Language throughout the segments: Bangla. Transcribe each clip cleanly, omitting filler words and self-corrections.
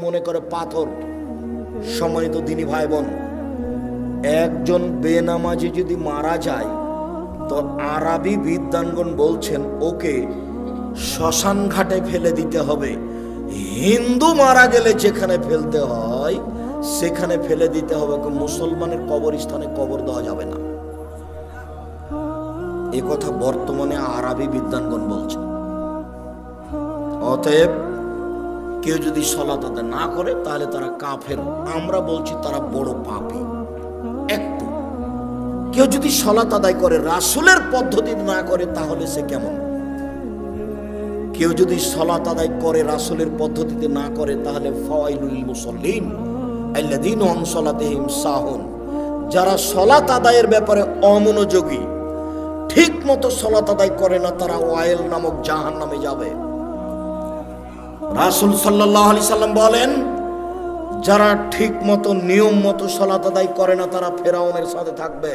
মনে করে পাথর। সম্মানিত দিনী ভাই বোন, একজন বেনামাজি যদি মারা যায় তো আরবি বিদ্বানগণ বলছেন ওকে শ্মশান ঘাটে ফেলে দিতে হবে। হিন্দু মারা গেলে যেখানে ফেলতে হয় সেখানে ফেলে দিতে হবে, মুসলমানের কবরস্থানে কবর দেওয়া যাবে না। এ কথা বর্তমানে আরবি বিদ্বানগণ বলছে। অতএব কেউ যদি সালাত আদায় না করে তাহলে তারা কাফের। আমরা বলছি তারা বড় পাপী। একটু কেউ যদি সালাত আদায় করে রাসূলের পদ্ধতি না করে তাহলে সে কেমন? কেউ যদি সালাত আদায় করে রাসূলের পদ্ধতিতে না করে তাহলে ফাওয়াইলুল মুসাল্লিন আল্লাযীনা আন সালাতিহিম সাহুন। যারা সালাত আদায়ের ব্যাপারে অমনোযোগী, ঠিক মতো সালাত আদায় করে না, তারা ওয়াইল নামক জাহান্নামে যাবে। রাসূল সাল্লাল্লাহু আলাইহি সাল্লাম বলেন, যারা ঠিক মতো নিয়ম মতো সালাত আদায় করে না তারা ফেরাউনের সাথে থাকবে।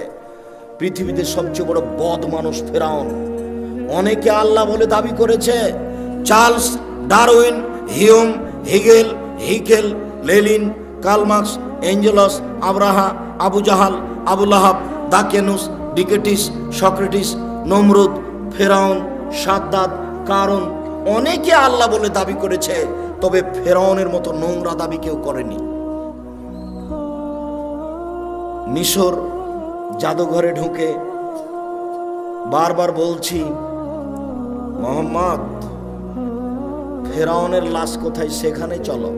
পৃথিবীতে সবচেয়ে বড় বদ মানুষ ফেরাউন। অনেকে আল্লাহ বলে দাবি করেছে। Charles Darwin, Hume, Hegel, Haeckel, Lenin, Karl Marx, Engels, Abraha, Abu Jahal, Abu Lahab, দাকিয়ানুস, ডিকেটিস, সক্রেটিস, নমরুদ, ফেরাউন, সাদ্দাত, কারণ অনেকে আল্লাহ বলে দাবি করেছে, তবে ফেরাউনের মতো নোংরা দাবি কেউ করেনি। মিশর জাদুঘরে ঢুকে বারবার বলছি, মোহাম্মদ ফেরাউনের লাশ কোথায় সেখানে চলো।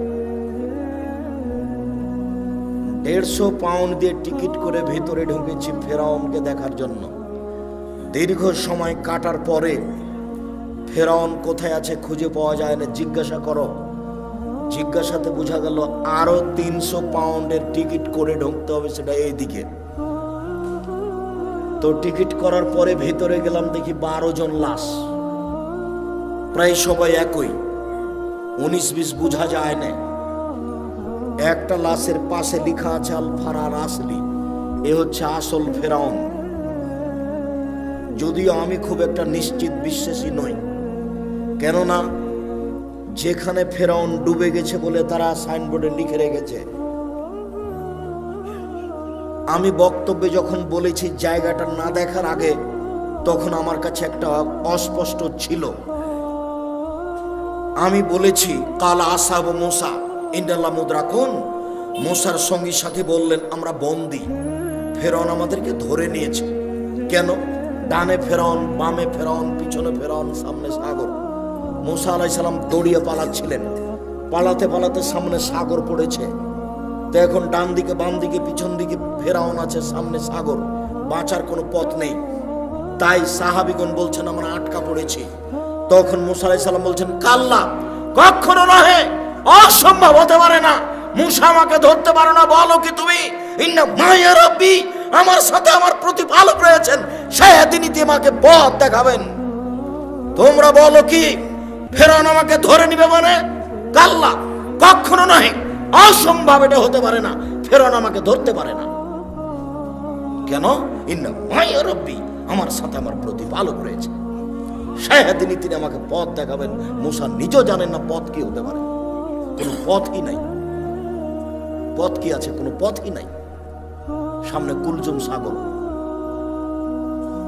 150 পাউন্ড দিয়ে টিকিট করে ভিতরে ঢুকেছি ফেরাউনকে দেখার জন্য। দীর্ঘ সময় কাটার পরে ফেরাউন কোথায় আছে খুঁজে পাওয়া যায় না। জিজ্ঞাসা করো, জিজ্ঞাসাতে বোঝা গেল আরো 300 পাউন্ডের টিকিট করে ঢুকতে হবে, সেটা এইদিকে। তো টিকিট করার পরে ভেতরে গেলাম, দেখি 12 জন লাশ, প্রায় সবাই একই, 19-20 বোঝা যায় না। একটা লাশের পাশে লেখা আছে আল ফারার আসলি, এ হচ্ছে আসল ফেরাউন। যদিও আমি খুব একটা নিশ্চিত বিশ্বাসী নই, কেননা যেখানে ফেরাউন ডুবে গেছে বলে তারা সাইনবোর্ডে লিখে রেখেছে। আমি বক্তব্যে যখন বলেছি জায়গাটা না দেখার আগে, তখন আমার কাছে একটা অস্পষ্ট ছিল। আমি বলেছি কালা আসাব মুসা ইন্নাল্লাহ মুদরাকুন, মুসার সঙ্গী সাথী বললেন আমরা বন্দী, ফেরাউন আমাদেরকে ধরে নিয়েছে। কেন? ডানে ফেরাউন, বামে ফেরাউন, পিছনে ফেরাউন, সামনে সাগর। মুসা আলাইহিস সালাম দৌড়িয়ে পালাচ্ছিলেন, পালাতে পালাতে সামনে সাগর পড়েছে। তো এখন ডান দিকে বাম দিকে পিছন দিকে ফেরাউন আছে, সামনে সাগর, বাঁচার কোনো পথ নেই। তাই সাহাবীগণ বলছেন আমরা আটকা পড়েছি। তখন মুসা আলাইহিস সালাম বলছেন কাল্লা, কখনো নহে, অসম্ভব হতে পারে না, মুসা আমাকে ধরতে পারো না। বলো কি তুমি? ইন্না মায়া রাব্বি, আমার সাথে আমার প্রতিপালক রয়েছেন, সেদিনই তোমাকে পথ দেখাবেন। তোমরা বলো কি ফেরাউন আমাকে ধরে নিবে? মানে কাল্লা, কখনো নহে, অসম্ভব, এটা হতে পারে না, ফেরাউন আমাকে ধরতে পারে না। কেন? ইন্না মায়া রাব্বি, আমার সাথে আমার প্রতিপালক রয়েছে, সেদিনই তিনি আমাকে পথ দেখাবেন। মুসা নিজেও জানেন না পথ কি হতে পারে, কোনো পথই নাই। পথ কি আছে? কোনো পথই নাই। সামনে কুলজুম সাগর,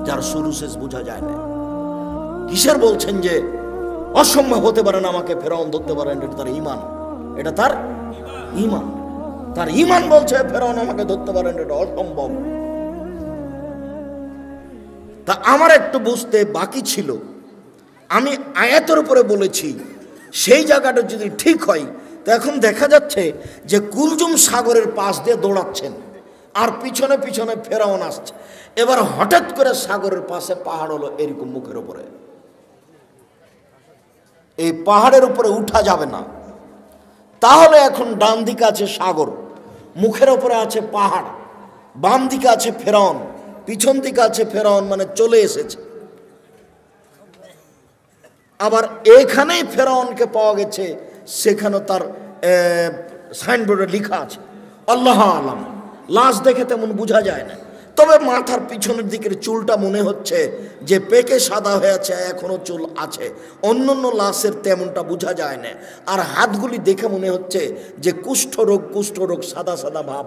যার শুরু শেষ বোঝা যায় না। কিসের বলছেন যে অসম্ভব হতে পারে না আমাকে ফেরাউন ধরতে পারেন? এটা তার ঈমান, এটা তার ঈমান, তার ঈমান বলছে ফেরাউন আমাকে ধরতে পারেন, এটা অসম্ভব। তা আমার একটু বুঝতে বাকি ছিল। আমি আয়াতের উপরে বলেছি, সেই জায়গাটা যদি ঠিক হয়, তো এখন দেখা যাচ্ছে যে কুলজুম সাগরের পাশ দিয়ে দৌড়াচ্ছেন আর পিছনে পিছনে ফেরাউন আসছে। এবার হঠাৎ করে সাগরের পাশে পাহাড় হলো এরকম মুখের উপরে, এই পাহাড়ের উপরে উঠা যাবে না। তাহলে এখন ডান দিকে আছে সাগর, মুখের উপরে আছে পাহাড়, বাম দিকে আছে ফেরাউন, পিছন দিকে আছে ফেরাউন, মানে চলে এসেছে। আবার এখানেই ফেরাউনকে পাওয়া গেছে, সেখানে তার সাইনবোর্ডে লেখা আছে আল্লাহ আলাম। লাশ দেখে তেমন বোঝা যায় না, তবে মাথার পিছনের দিকের চুলটা মনে হচ্ছে যে পেকে সাদা হয়ে আছে, এখনো চুল আছে। অন্য অন্য লাশের তেমনটা বোঝা যায় না। আর হাতগুলি দেখে মনে হচ্ছে যে কুষ্ঠরোগ সাদা সাদা ভাব।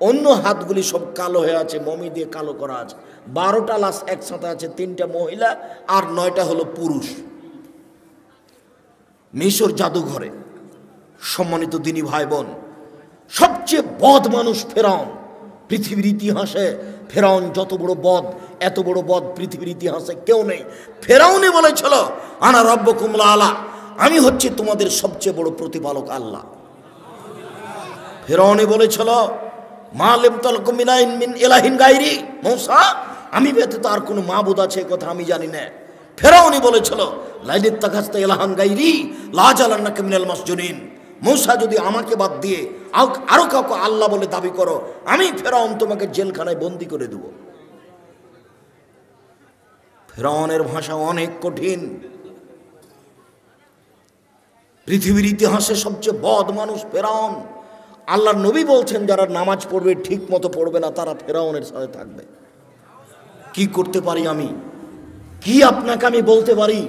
অন্য হাতগুলি সব কালো হয়ে আছে, মমি দিয়ে কালো করা আছে। 12টা লাশ একসাথে আছে, 3টা মহিলা আর 9টা হলো পুরুষ। মিশর জাদুঘরে। সম্মানিত দিনী ভাই বোন, সবচেয়ে বদ মানুষ ফেরাউন। পৃথিবীর ইতিহাসে ফেরাউন যত বড় বদ, এত বড় বদ পৃথিবীর ইতিহাসে কেউ নেই। ফেরাউনই বলেছিল আনা রব্বুকুম আলা, আমি হচ্ছে তোমাদের সবচেয়ে বড় প্রতিপালক আল্লাহ। ফেরাউনই বলেছিল মা লিম তালকুম মিন ইলাহিন গায়রি, মূসা আমি ব্যতীত আর কোনো মাবুদ আছে কথা আমি জানি না। ফেরাউনই বলেছিল লাইলিত্তাখাস্তা ইলাহান গায়রি লা জালান্নাকা মিনাল মাসজুনিন, মূসা যদি আমাকে বাদ দিয়ে আরো কাউকে আল্লাহ বলে দাবি করো, আমি ফেরাউন তোমাকে জেলখানায় বন্দি করে দেব। ফেরাউনের ভাষা অনেক কঠিন। পৃথিবীর ইতিহাসে সবচেয়ে বদ মানুষ ফেরাউন। আল্লাহর নবী বলছেন যারা নামাজ পড়বে ঠিক মতো পড়বে না তারা ফেরাউনের সাথে থাকবে। কি করতে পারি আমি, কি আপনাকে আমি বলতে পারি?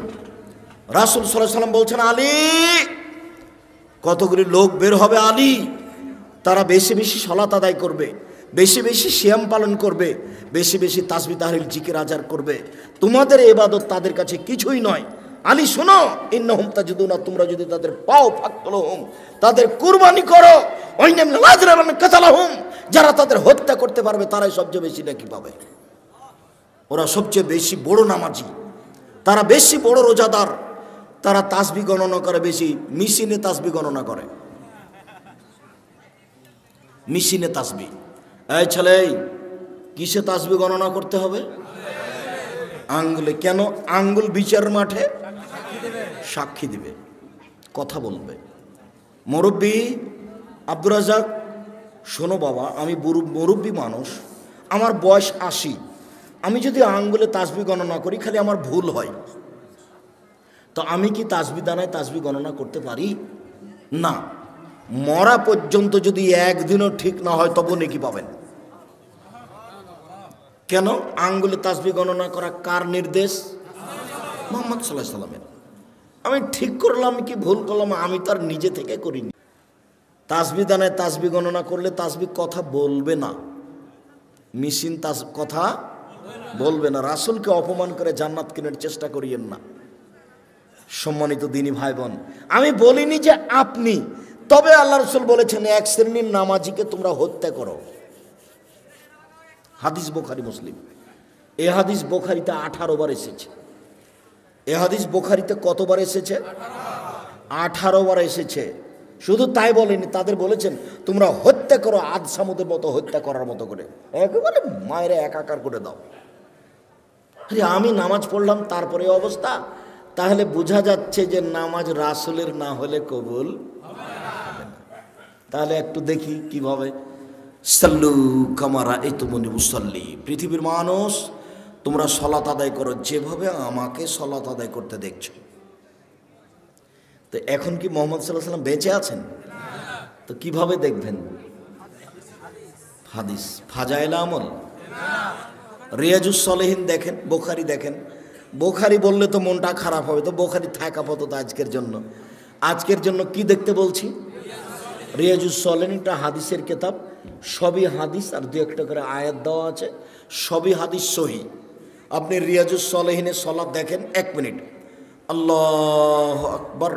রাসূল সাল্লাল্লাহু আলাইহি ওয়াসাল্লাম বলছেন আলী, কতগুলি লোক বের হবে আলী, তারা বেশি বেশি সালাত আদায় করবে, বেশি বেশি সিয়াম পালন করবে, বেশি বেশি তাসবিহ তাহলিল জিকির আজার করবে। তোমাদের ইবাদত তাদের কাছে কিছুই নয়। আলী শোনো, ইন্নাহুম তাজিদুনা, তোমরা যদি তাদের পাও ফাকতুলহুম, তাদের কুরবানি করো, ওয়াইনাম লাযরাবান কাতালাহুম, যারা তাদের হত্যা করতে পারবে তারাই সবচেয়ে বেশি নেকি পাবে। ওরা সবচেয়ে বেশি বড় নামাজি, তারা বেশি বড় রোজাদার, তারা তাসবিহ গণনা করে বেশি, মেশিনে তাসবিহ গণনা করে, মেশিনে তাসবিহ। এই ছেলে, কিসে তাসবিহ গণনা করতে হবে? আঙ্গুলে। কেন? আঙ্গুল বিচার মাঠে সাক্ষী দিবে, কথা বলবে। মুরব্বী আব্দুর রাজ্জাক, শোনো বাবা, আমি মুরব্বী মানুষ, আমার বয়স 80, আমি যদি আঙ্গুলে তাসবিহ গণনা করি খালি আমার ভুল হয়, তো আমি কি তাসবিহ দানায় তাসবিহ গণনা করতে পারি? না। মরা পর্যন্ত যদি একদিনও ঠিক না হয় তবু নেকি পাবেন। কেন? আঙ্গুলে তাসবিহ গণনা করা কার নির্দেশ? মুহাম্মদ সাল্লাল্লাহু আলাইহি ওয়াসাল্লামের। আমি ঠিক করলাম কি ভুল করলাম আমি তার নিজে থেকে করিনি। তাসবিহ দানায় তাসবিহ গণনা করলে তাসবিহ কথা বলবে না, মেশিন কথা বলবে না। রাসূলকে অপমান করে জান্নাত কেনার চেষ্টা করিয়েন না। সম্মানিত দিনী ভাই বোন, আমি বলিনি যে আপনি, তবে আল্লাহ রাসূল বলেছেন এক শ্রেণীর নামাজিকে তোমরা হত্যা করো। হাদিস বুখারী মুসলিম। এ হাদিস বুখারীতে 18 বার এসেছে। এ হাদিস বুখারীতে কতবার এসেছে? 18 বার এসেছে। শুধু তাই বলেনি, তাদের বলেছেন তোমরা হত্যা করো, আদ সামুদের মতো হত্যা করার মতো করে, একেবারে মায়েরা একাকার করে দাও। আমি নামাজ পড়লাম তারপরে অবস্থা, তাহলে বোঝা যাচ্ছে যে নামাজ রাসূলের না হলে কবুল হবে না। তাহলে একটু দেখি কিভাবে। সাল্লু কামা রাআইতুমুনি উসাল্লি, পৃথিবীর মানুষ তোমরা সালাত আদায় করো যেভাবে আমাকে সালাত আদায় করতে দেখছো। তো এখন কি মুহাম্মদ সাল্লাল্লাহু আলাইহি ওয়াসাল্লাম বেঁচে আছেন? তো কিভাবে দেখবেন? হাদিস, ফাজাইল আমল, রিয়াজুস সালেহিন দেখেন, বুখারী দেখেন। বুখারী বললে তো মনটা খারাপ হবে, তো বুখারী থাক আপাতত আজকের জন্য। আজকের জন্য কি দেখতে বলছি? রিয়াজুস সালেহিন, একটা হাদিসের কিতাব, সবই হাদিস আর 2-1টা করে আয়াত দেওয়া আছে, সবই হাদিস সহি। আপনি রিয়াজুস সালেহিনের সালাত দেখেন, 1 মিনিট, আল্লাহু আকবার।